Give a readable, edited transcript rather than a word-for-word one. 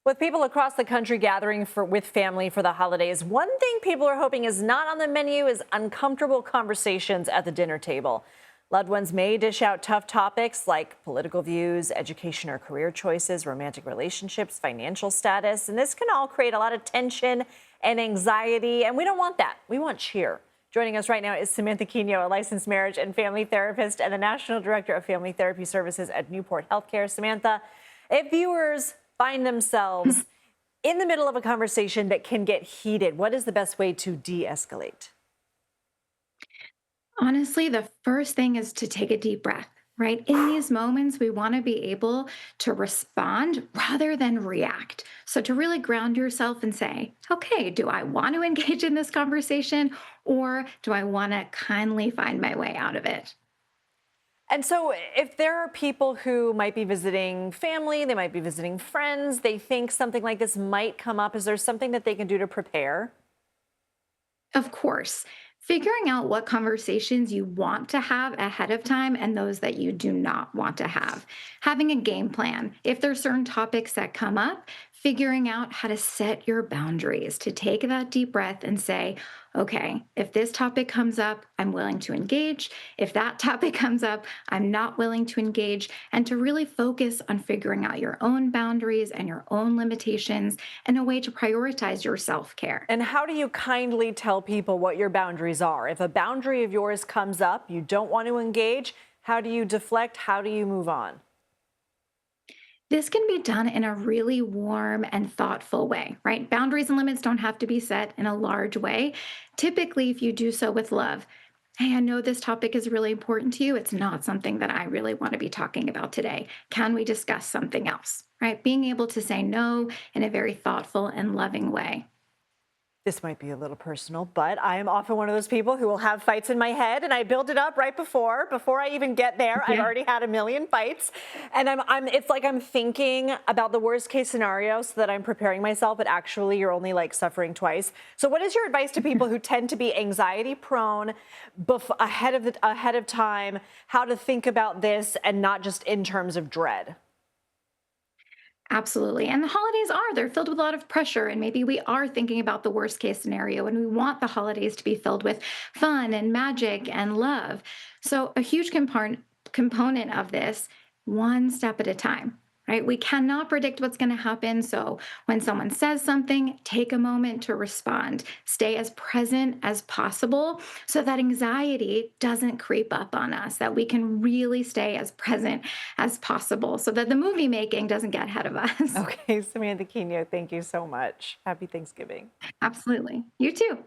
With people across the country gathering with family for the holidays, one thing people are hoping is not on the menu is uncomfortable conversations at the dinner table. Loved ones may dish out tough topics like political views, education or career choices, romantic relationships, financial status, and this can all create a lot of tension and anxiety, and we don't want that. We want cheer. Joining us right now is Samantha Quino, a licensed marriage and family therapist and the National Director of Family Therapy Services at Newport Healthcare. Samantha, if viewers find themselves in the middle of a conversation that can get heated, what is the best way to de-escalate? Honestly, the first thing is to take a deep breath, right? In these moments, we want to be able to respond rather than react. So, to really ground yourself and say, okay, do I want to engage in this conversation or do I want to kindly find my way out of it? And so if there are people who might be visiting family, they might be visiting friends, they think something like this might come up, is there something that they can do to prepare? Of course, figuring out what conversations you want to have ahead of time and those that you do not want to have. Having a game plan. If there's certain topics that come up, figuring out how to set your boundaries, to take that deep breath and say, okay, if this topic comes up, I'm willing to engage. If that topic comes up, I'm not willing to engage. And to really focus on figuring out your own boundaries and your own limitations and a way to prioritize your self care. And how do you kindly tell people what your boundaries are? If a boundary of yours comes up, you don't want to engage, how do you deflect? How do you move on? This can be done in a really warm and thoughtful way, right? Boundaries and limits don't have to be set in a large way. Typically, if you do so with love, hey, I know this topic is really important to you. It's not something that I really want to be talking about today. Can we discuss something else? Right? Being able to say no in a very thoughtful and loving way. This might be a little personal, but I am often one of those people who will have fights in my head and I build it up right before I even get there. I've Yeah. already had a million fights and it's like I'm thinking about the worst case scenario so that I'm preparing myself, but actually you're only like suffering twice. So what is your advice to people who tend to be anxiety prone ahead of time, how to think about this and not just in terms of dread? Absolutely. And the holidays they're filled with a lot of pressure. And maybe we are thinking about the worst case scenario and we want the holidays to be filled with fun and magic and love. So, a huge component of this, one step at a time, right? We cannot predict what's going to happen. So, when someone says something, take a moment to respond. Stay as present as possible so that anxiety doesn't creep up on us, that we can really stay as present as possible so that the movie making doesn't get ahead of us. Okay, Samantha Quino, thank you so much. Happy Thanksgiving. Absolutely. You too.